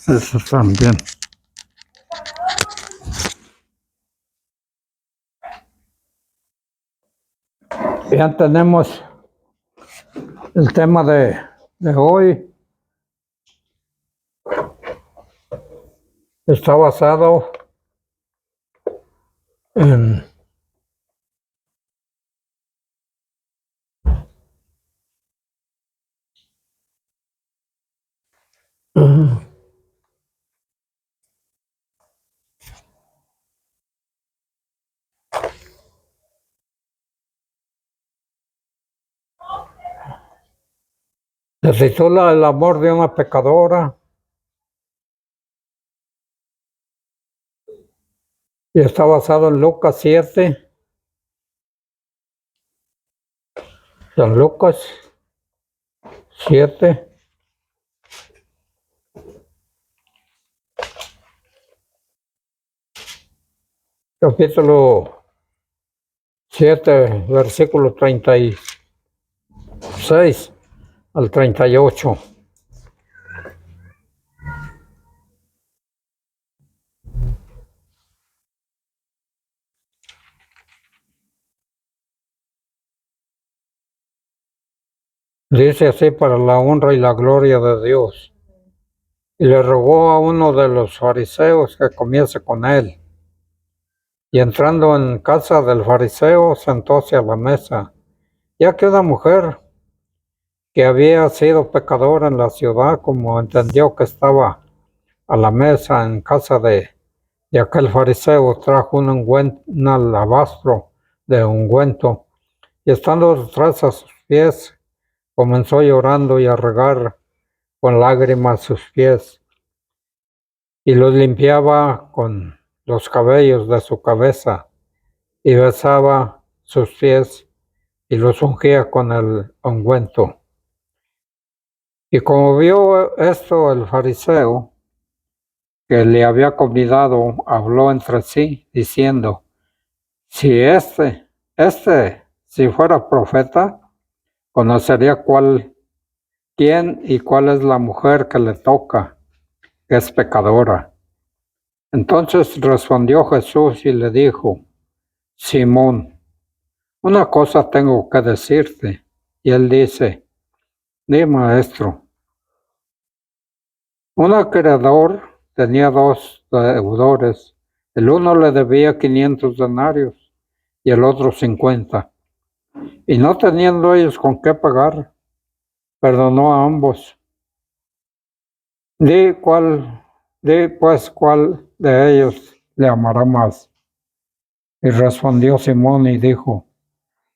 Eso también. Ya tenemos el tema de hoy. Está basado en se titula El amor de una pecadora y está basado en Lucas 7. San Lucas 7. Capítulo 7, versículo 36 al 38. Dice así: para la honra y la gloria de Dios. Y le rogó a uno de los fariseos que comiese con él. Y entrando en casa del fariseo, sentóse a la mesa. Ya que una mujer que había sido pecadora en la ciudad, como entendió que estaba a la mesa en casa de aquel fariseo, trajo un alabastro de ungüento, y estando detrás a sus pies, comenzó llorando y a regar con lágrimas sus pies, y los limpiaba con los cabellos de su cabeza, y besaba sus pies, y los ungía con el ungüento. Y como vio esto el fariseo, que le había convidado, habló entre sí, diciendo: si si fuera profeta, conocería quién y cuál es la mujer que le toca, que es pecadora. Entonces respondió Jesús y le dijo: Simón, una cosa tengo que decirte. Y él dice: di, maestro. Un acreedor tenía dos deudores. El uno le debía 500 denarios y el otro 50. Y no teniendo ellos con qué pagar, perdonó a ambos. Di pues cuál de ellos le amará más. Y respondió Simón y dijo: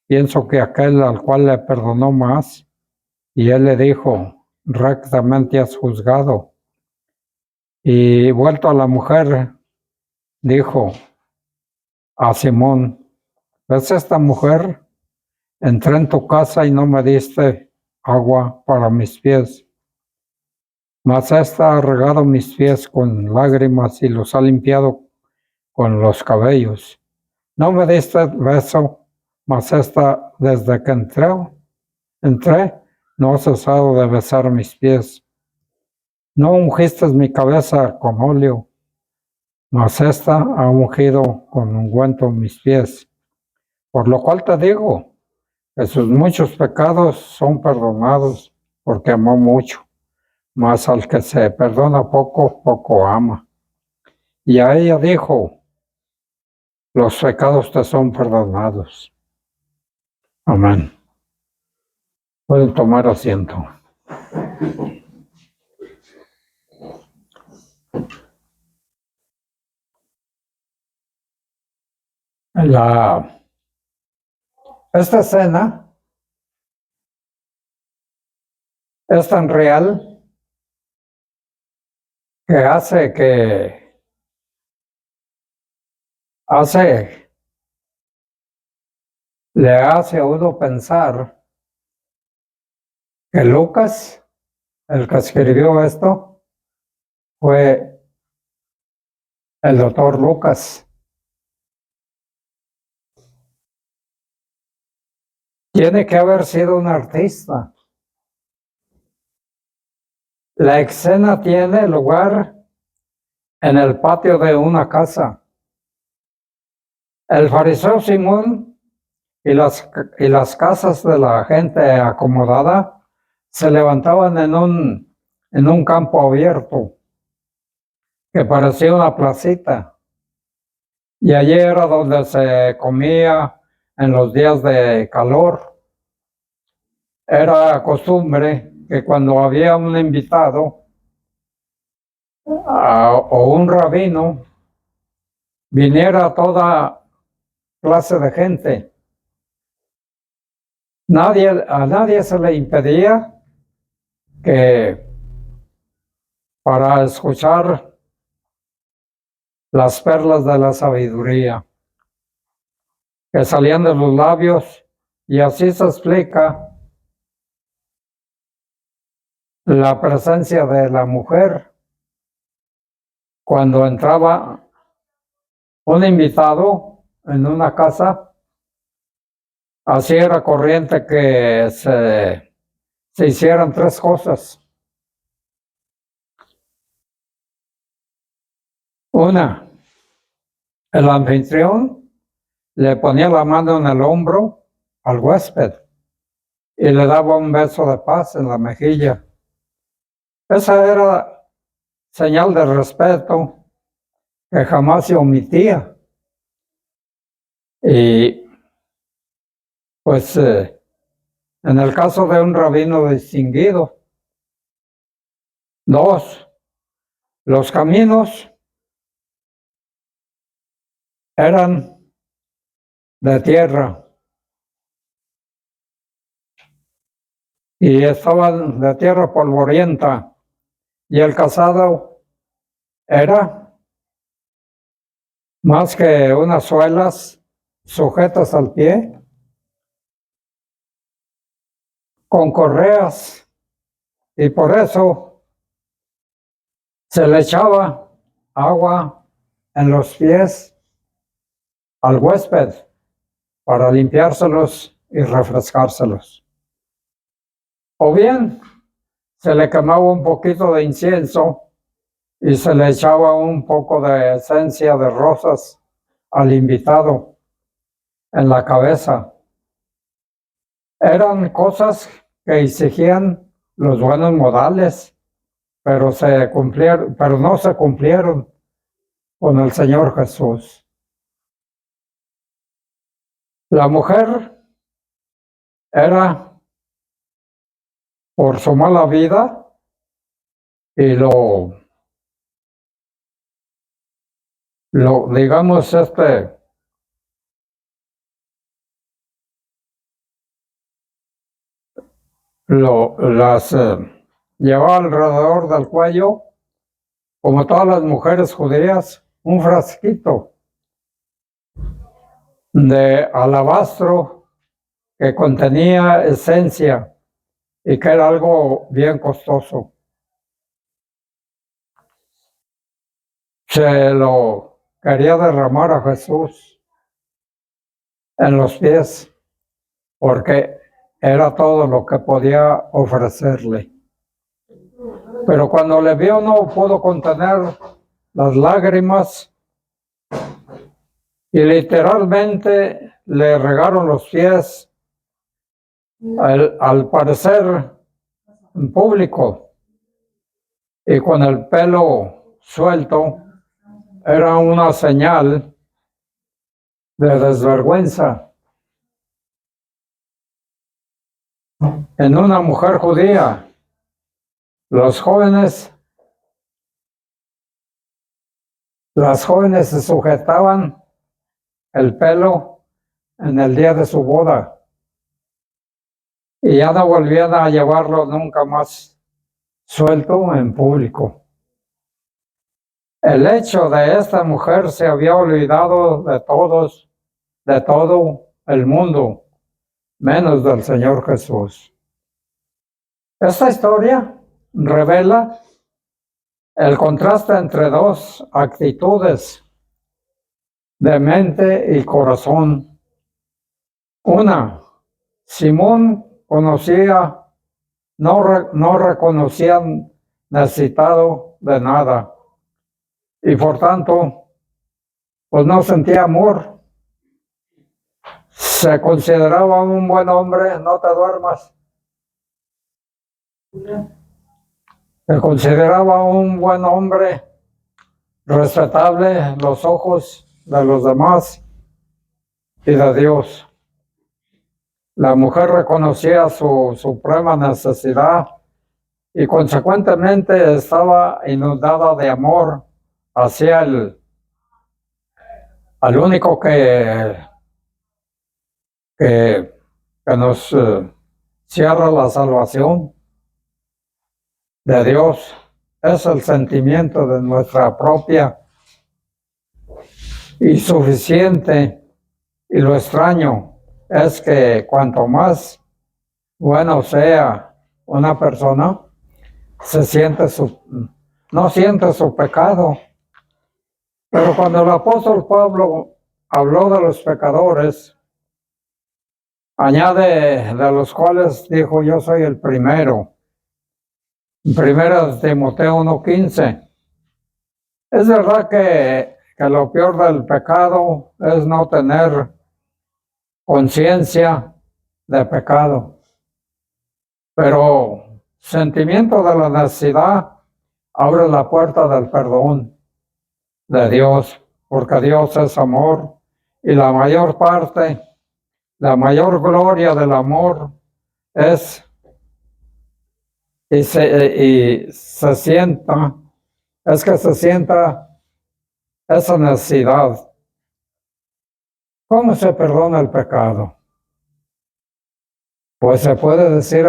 pienso que aquel al cual le perdonó más. Y él le dijo: rectamente has juzgado. Y vuelto a la mujer, dijo a Simón: ¿ves esta mujer? Entré en tu casa y no me diste agua para mis pies, mas esta ha regado mis pies con lágrimas y los ha limpiado con los cabellos. No me diste beso, mas esta, desde que entré, no ha cesado de besar mis pies. No ungiste mi cabeza con óleo, mas esta ha ungido con ungüento mis pies. Por lo cual te digo que sus muchos pecados son perdonados, porque amó mucho. Mas al que se perdona poco, poco ama. Y a ella dijo: los pecados te son perdonados. Amén. Pueden tomar asiento. Esta escena es tan real que le hace a uno pensar que Lucas, el que escribió esto, fue el doctor Lucas. Tiene que haber sido un artista. La escena tiene lugar en el patio de una casa. El fariseo Simón y las casas de la gente acomodada se levantaban en un campo abierto que parecía una placita. Y allí era donde se comía en los días de calor. Era costumbre que cuando había un invitado o un rabino, viniera toda clase de gente. A nadie se le impedía que para escuchar las perlas de la sabiduría que salían de los labios, y así se explica la presencia de la mujer cuando entraba un invitado en una casa. Así era corriente que se hicieran tres cosas. Una, el anfitrión le ponía la mano en el hombro al huésped y le daba un beso de paz en la mejilla. Esa era señal de respeto que jamás se omitía. Y pues en el caso de un rabino distinguido. Dos, los caminos eran de tierra y estaban de tierra polvorienta, y el calzado era más que unas suelas sujetas al pie con correas, y por eso se le echaba agua en los pies al huésped para limpiárselos y refrescárselos. O bien se le quemaba un poquito de incienso y se le echaba un poco de esencia de rosas al invitado en la cabeza. Eran cosas que exigían los buenos modales, pero no se cumplieron con el Señor Jesús. La mujer era, por su mala vida y digamos, las llevaba alrededor del cuello, como todas las mujeres judías, un frasquito de alabastro que contenía esencia y que era algo bien costoso. Se lo quería derramar a Jesús en los pies, porque era todo lo que podía ofrecerle. Pero cuando le vio no pudo contener las lágrimas y literalmente le regaron los pies, al parecer en público, y con el pelo suelto. Era una señal de desvergüenza en una mujer judía. Las jóvenes se sujetaban el pelo en el día de su boda y ya no volvían a llevarlo nunca más suelto en público. El hecho de esta mujer se había olvidado de todo el mundo, menos del Señor Jesús. Esta historia revela el contraste entre dos actitudes de mente y corazón. Una, Simón no reconocía necesitado de nada, y por tanto, pues no sentía amor. Se consideraba un buen hombre, no te duermas. Se consideraba un buen hombre, respetable en los ojos de los demás y de Dios. La mujer reconocía su suprema necesidad y consecuentemente estaba inundada de amor hacia al único que nos cierra la salvación de Dios. Es el sentimiento de nuestra propia y suficiente. Y lo extraño es que cuanto más bueno sea una persona, no siente su pecado. Pero cuando el apóstol Pablo habló de los pecadores, añade de los cuales dijo: yo soy el primero. Primera de Timoteo 1:15. Es verdad que lo peor del pecado es no tener conciencia de pecado, pero sentimiento de la necesidad abre la puerta del perdón de Dios, porque Dios es amor y la mayor parte, la mayor gloria del amor es que se sienta esa necesidad. ¿Cómo se perdona el pecado? Pues se puede decir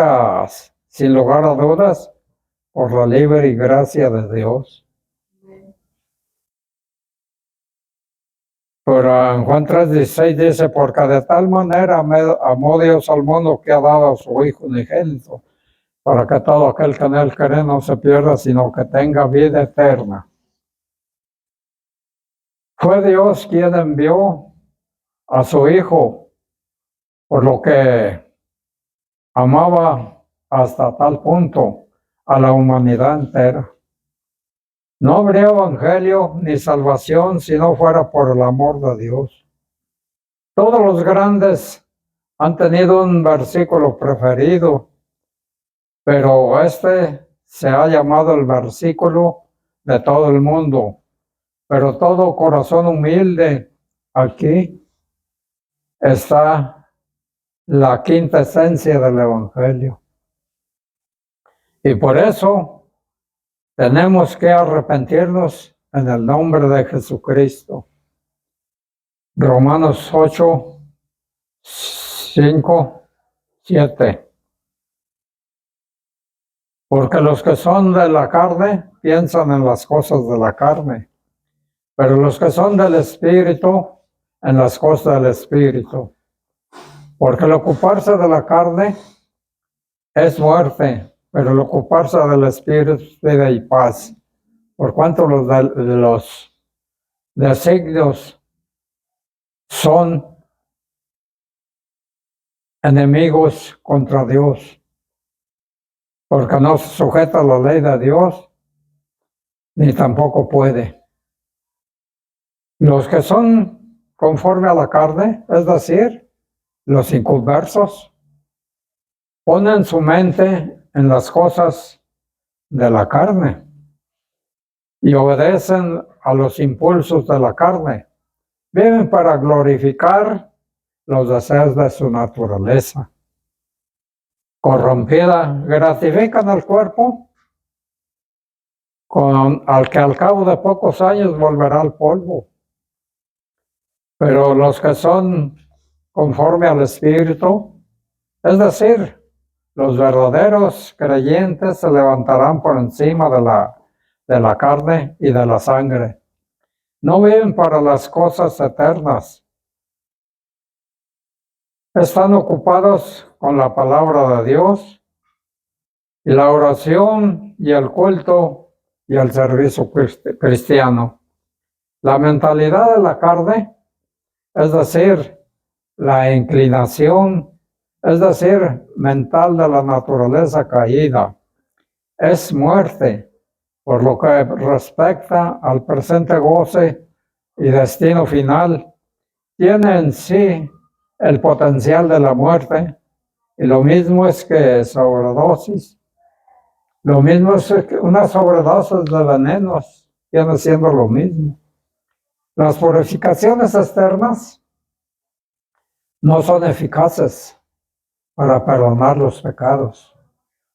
sin lugar a dudas, por la libre y gracia de Dios. Pero en Juan 3:16 dice: porque de tal manera amó Dios al mundo que ha dado a su Hijo unigénito, para que todo aquel que en él cree no se pierda, sino que tenga vida eterna. Fue Dios quien envió a su Hijo, por lo que amaba hasta tal punto a la humanidad entera. No habría evangelio ni salvación si no fuera por el amor de Dios. Todos los grandes han tenido un versículo preferido, pero este se ha llamado el versículo de todo el mundo. Pero todo corazón humilde, aquí está la quinta esencia del evangelio. Y por eso tenemos que arrepentirnos en el nombre de Jesucristo. Romanos 8:5-7. Porque los que son de la carne piensan en las cosas de la carne, pero los que son del Espíritu, en las cosas del Espíritu. Porque el ocuparse de la carne es muerte, pero el ocuparse del Espíritu es vida y paz. Por cuanto los designios son enemigos contra Dios, porque no se sujeta a la ley de Dios, ni tampoco puede. Los que son conforme a la carne, es decir, los inconversos, ponen su mente en las cosas de la carne y obedecen a los impulsos de la carne. Viven para glorificar los deseos de su naturaleza corrompida, gratifican al cuerpo al que al cabo de pocos años volverá al polvo. Pero los que son conforme al Espíritu, es decir, los verdaderos creyentes, se levantarán por encima de la carne y de la sangre. No viven para las cosas eternas. Están ocupados con la palabra de Dios y la oración y el culto y el servicio cristiano. La mentalidad de la carne, es decir, la inclinación, es decir, mental de la naturaleza caída, es muerte, Por lo que respecta al presente goce y destino final, tiene en sí el potencial de la muerte, y lo mismo es que sobredosis. Lo mismo es que una sobredosis de venenos viene siendo lo mismo. Las purificaciones externas no son eficaces para perdonar los pecados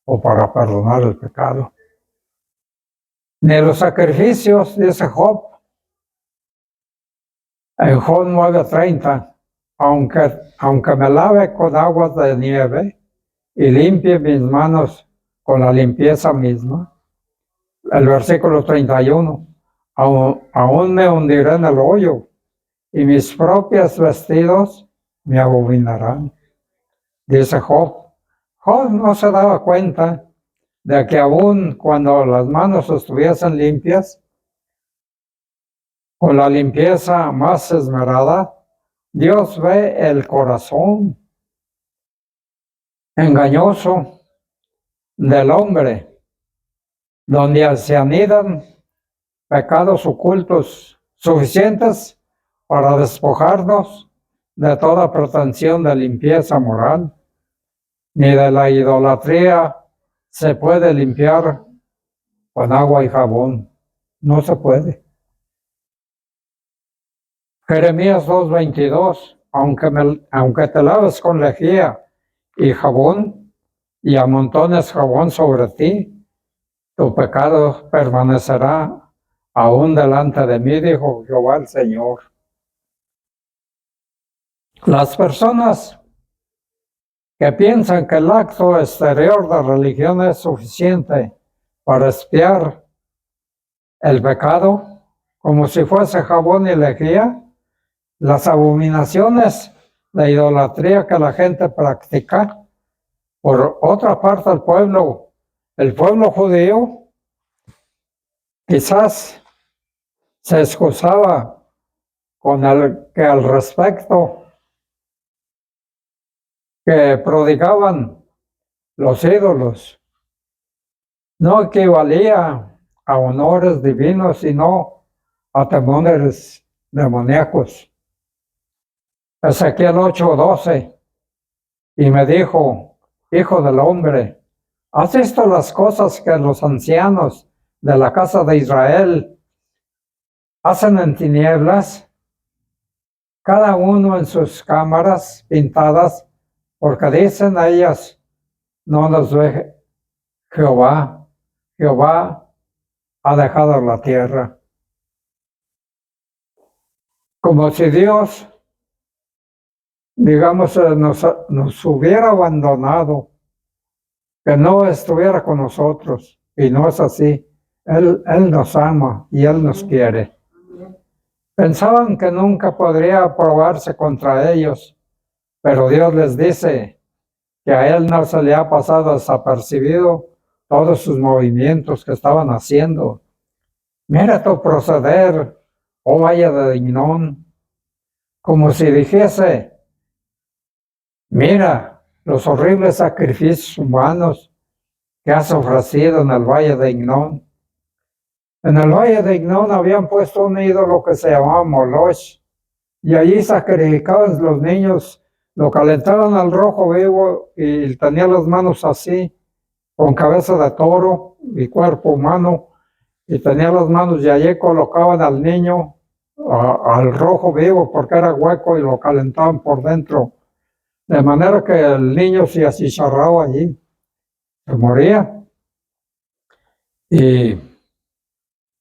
o para perdonar el pecado. Ni los sacrificios, dice Job, en Job 9:30, aunque me lave con aguas de nieve y limpie mis manos con la limpieza misma. El versículo 31, aún me hundiré en el hoyo y mis propios vestidos me abominarán. Dice Job. Job no se daba cuenta de que aún cuando las manos estuviesen limpias, con la limpieza más esmerada, Dios ve el corazón engañoso del hombre, donde se anidan pecados ocultos suficientes para despojarnos de toda pretensión de limpieza moral. Ni de la idolatría se puede limpiar con agua y jabón. No se puede. Jeremías 2:22, aunque te laves con lejía y jabón y amontones jabón sobre ti, tu pecado permanecerá aún delante de mí, dijo Jehová el Señor. Las personas que piensan que el acto exterior de religión es suficiente para expiar el pecado, como si fuese jabón y lejía, las abominaciones de idolatría que la gente practica. Por otra parte, el pueblo judío quizás se excusaba con el que al respecto que prodigaban los ídolos no equivalía a honores divinos, sino a temores demoníacos. Ezequiel 8:12, y me dijo, hijo del hombre, ¿has visto las cosas que los ancianos de la casa de Israel hacen en tinieblas? Cada uno en sus cámaras pintadas, porque dicen a ellas, no nos ve Jehová, Jehová ha dejado la tierra. Como si Dios, digamos, nos hubiera abandonado, que no estuviera con nosotros, y no es así. Él nos ama y Él nos quiere. Pensaban que nunca podría probarse contra ellos, pero Dios les dice que a Él no se le ha pasado desapercibido todos sus movimientos que estaban haciendo. Mira tu proceder, oh valle de Dinón, como si dijese, mira los horribles sacrificios humanos que has ofrecido en el valle de Dinón. En el valle de Dinón habían puesto un ídolo que se llamaba Moloch, y allí sacrificaban los niños, lo calentaban al rojo vivo y tenían las manos así, con cabeza de toro y cuerpo humano, y tenía las manos y allí colocaban al niño al rojo vivo porque era hueco y lo calentaban por dentro, de manera que el niño se achicharraba allí, se moría. Y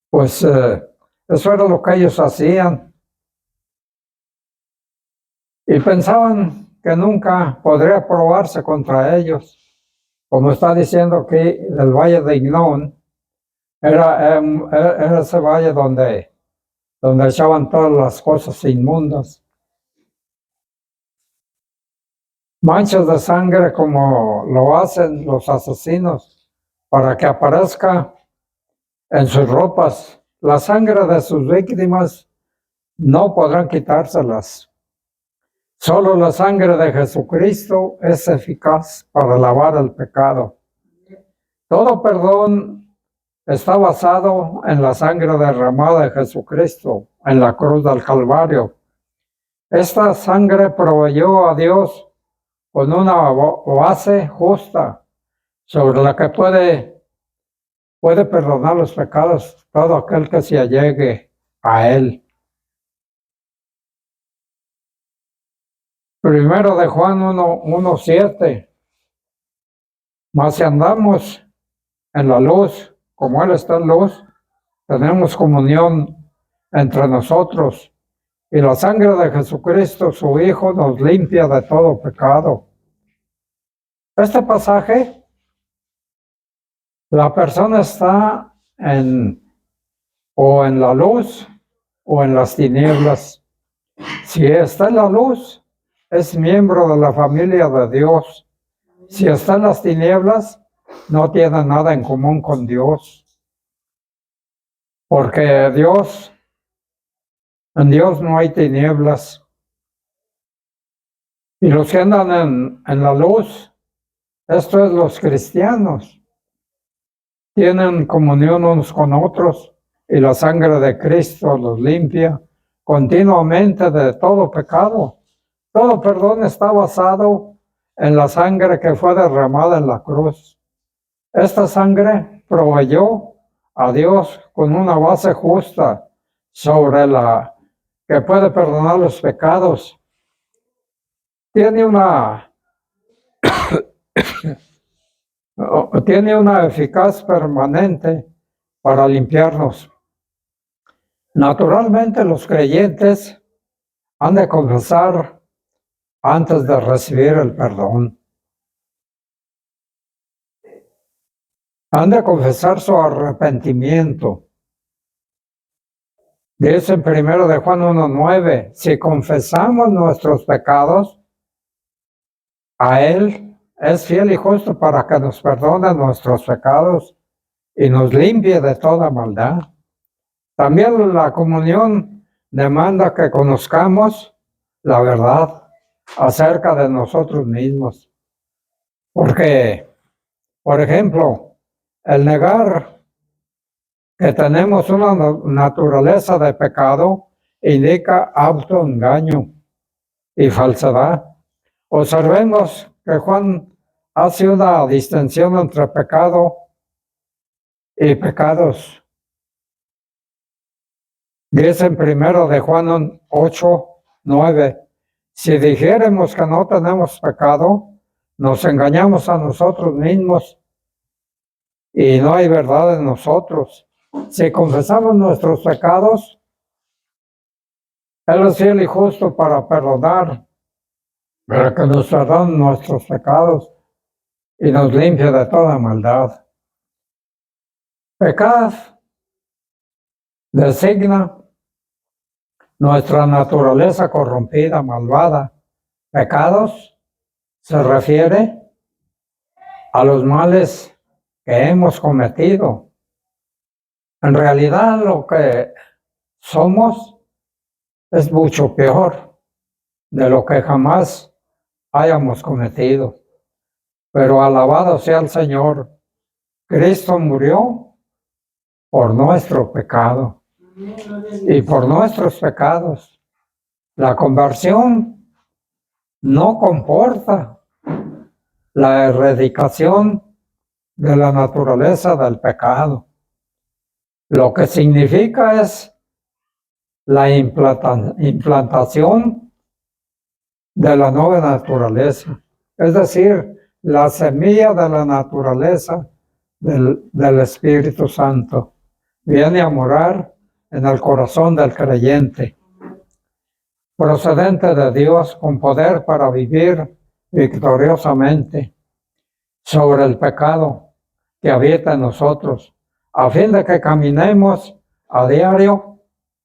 pues eso era lo que ellos hacían. Y pensaban que nunca podría probarse contra ellos. Como está diciendo que el valle de Hinnom era ese valle donde echaban todas las cosas inmundas. Manchas de sangre como lo hacen los asesinos para que aparezca en sus ropas. La sangre de sus víctimas no podrán quitárselas. Solo la sangre de Jesucristo es eficaz para lavar el pecado. Todo perdón está basado en la sangre derramada de Jesucristo en la cruz del Calvario. Esta sangre proveyó a Dios con una base justa sobre la que puede perdonar los pecados todo aquel que se allegue a Él. Primero de Juan 1:7. Mas si andamos en la luz, como Él está en luz, tenemos comunión entre nosotros, y la sangre de Jesucristo, su Hijo, nos limpia de todo pecado. Este pasaje, la persona está o en la luz o en las tinieblas. Si está en la luz, es miembro de la familia de Dios. Si está en las tinieblas, no tiene nada en común con Dios. Porque en Dios no hay tinieblas. Y los que andan en la luz, esto es los cristianos, tienen comunión unos con otros y la sangre de Cristo los limpia continuamente de todo pecado. Todo perdón está basado en la sangre que fue derramada en la cruz. Esta sangre proveyó a Dios con una base justa sobre la que puede perdonar los pecados. Tiene una eficaz permanente para limpiarnos. Naturalmente, los creyentes han de confesar antes de recibir el perdón. Han de confesar su arrepentimiento. Dice en 1 de Juan 1:9, si confesamos nuestros pecados, a Él es fiel y justo para que nos perdone nuestros pecados y nos limpie de toda maldad. También la comunión demanda que conozcamos la verdad acerca de nosotros mismos. Porque, por ejemplo, el negar que tenemos una naturaleza de pecado indica autoengaño y falsedad. Observemos que Juan hace una distinción entre pecado y pecados. Dice en 1 de Juan 8:9, si dijéramos que no tenemos pecado, nos engañamos a nosotros mismos y no hay verdad en nosotros. Si confesamos nuestros pecados, Él es fiel y justo para perdonar, para que nos perdone nuestros pecados y nos limpie de toda maldad. Pecado designa nuestra naturaleza corrompida, malvada. Pecados se refiere a los males que hemos cometido. En realidad lo que somos es mucho peor de lo que jamás hayamos cometido. Pero alabado sea el Señor, Cristo murió por nuestro pecado y por nuestros pecados. La conversión no comporta la erradicación de la naturaleza del pecado. Lo que significa es la implantación de la nueva naturaleza, es decir, la semilla de la naturaleza del Espíritu Santo viene a morar en el corazón del creyente, procedente de Dios con poder para vivir victoriosamente sobre el pecado que habita en nosotros, a fin de que caminemos a diario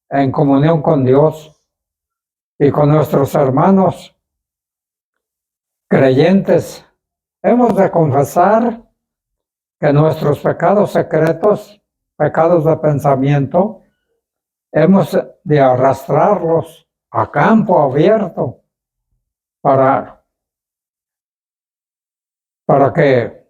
en comunión con Dios y con nuestros hermanos creyentes. Hemos de confesar que nuestros pecados secretos, pecados de pensamiento, hemos de arrastrarlos a campo abierto para que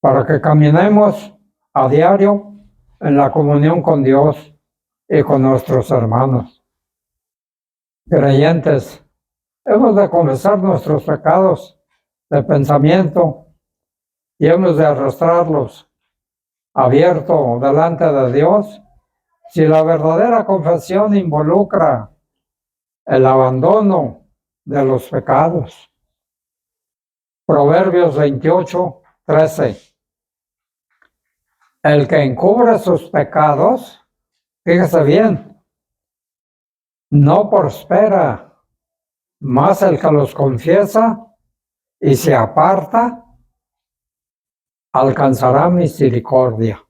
para que caminemos a diario en la comunión con Dios y con nuestros hermanos. Creyentes, hemos de confesar nuestros pecados de pensamiento y hemos de arrastrarlos abierto delante de Dios si la verdadera confesión involucra el abandono de los pecados. Proverbios 28:13. El que encubre sus pecados, fíjese bien, no prospera, mas el que los confiesa y se aparta, alcanzará misericordia.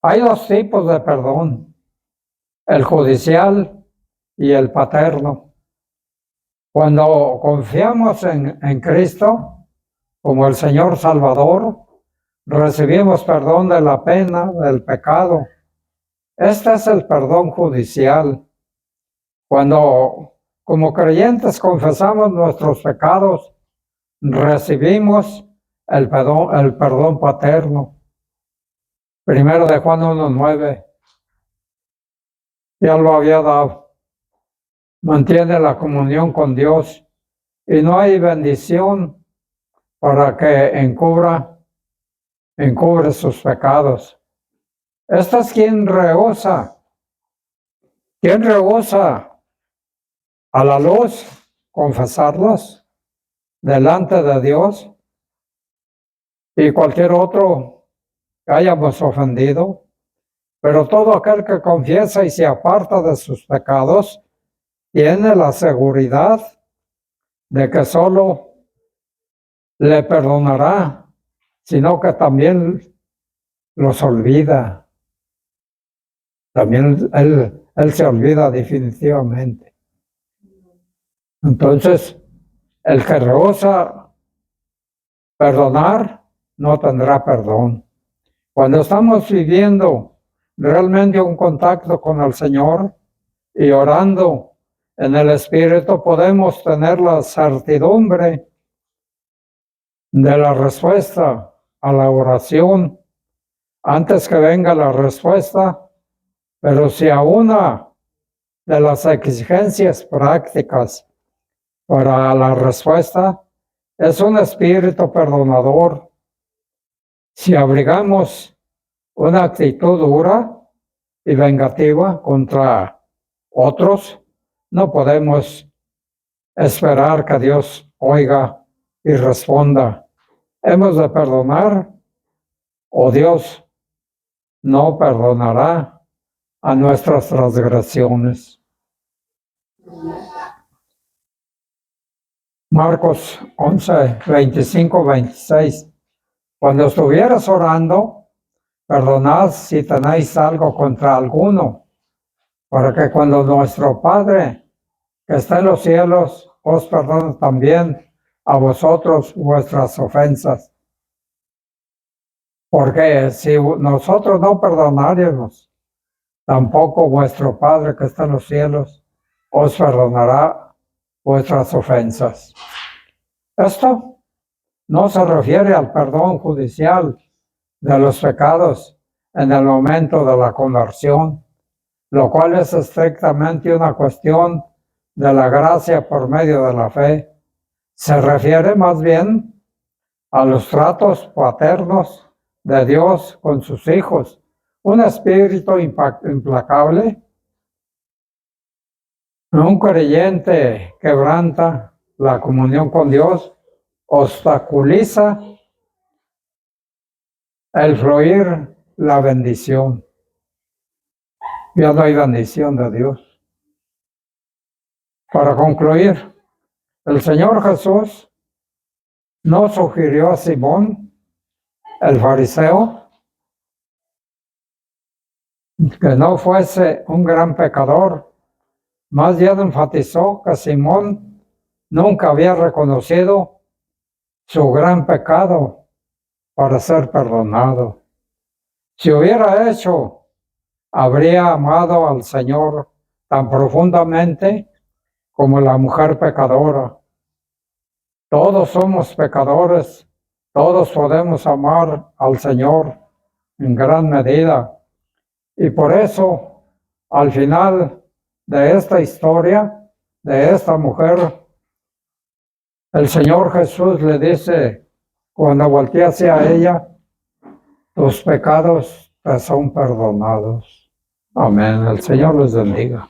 Hay dos tipos de perdón, el judicial y el paterno. Cuando confiamos en Cristo como el Señor Salvador, recibimos perdón de la pena, del pecado. Este es el perdón judicial. Cuando como creyentes confesamos nuestros pecados, recibimos el perdón paterno. Primero de Juan 1:9. Ya lo había dado. Mantiene la comunión con Dios y no hay bendición para que encubre sus pecados. Este es quien rehúsa a la luz confesarlos delante de Dios y cualquier otro que hayamos ofendido. Pero todo aquel que confiesa y se aparta de sus pecados tiene la seguridad de que solo le perdonará, sino que también los olvida. También él se olvida definitivamente. Entonces, el que rehúsa perdonar no tendrá perdón. Cuando estamos viviendo realmente un contacto con el Señor y orando en el Espíritu, podemos tener la certidumbre de la respuesta a la oración antes que venga la respuesta. Pero si a una de las exigencias prácticas para la respuesta es un espíritu perdonador, si abrigamos una actitud dura y vengativa contra otros, no podemos esperar que Dios oiga y responda. Hemos de perdonar o Dios no perdonará a nuestras transgresiones. Marcos 11:25-26. Cuando estuvieras orando, perdonad si tenéis algo contra alguno, para que cuando nuestro Padre que está en los cielos os perdone también a vosotros vuestras ofensas. Porque si nosotros no perdonáramos, tampoco vuestro Padre que está en los cielos os perdonará vuestras ofensas. Esto no se refiere al perdón judicial de los pecados en el momento de la conversión, lo cual es estrictamente una cuestión de la gracia por medio de la fe. Se refiere más bien a los tratos paternos de Dios con sus hijos, un espíritu implacable. Un creyente quebranta la comunión con Dios, obstaculiza el fluir la bendición. Ya no hay bendición de Dios. Para concluir, el Señor Jesús no sugirió a Simón, el fariseo, que no fuese un gran pecador. Más bien enfatizó que Simón nunca había reconocido su gran pecado para ser perdonado. Si hubiera hecho, habría amado al Señor tan profundamente como la mujer pecadora. Todos somos pecadores Todos podemos amar al Señor en gran medida. Y por eso, al final de esta historia, de esta mujer, el Señor Jesús le dice, cuando voltea hacia ella, tus pecados te son perdonados. Amén. El Señor les bendiga.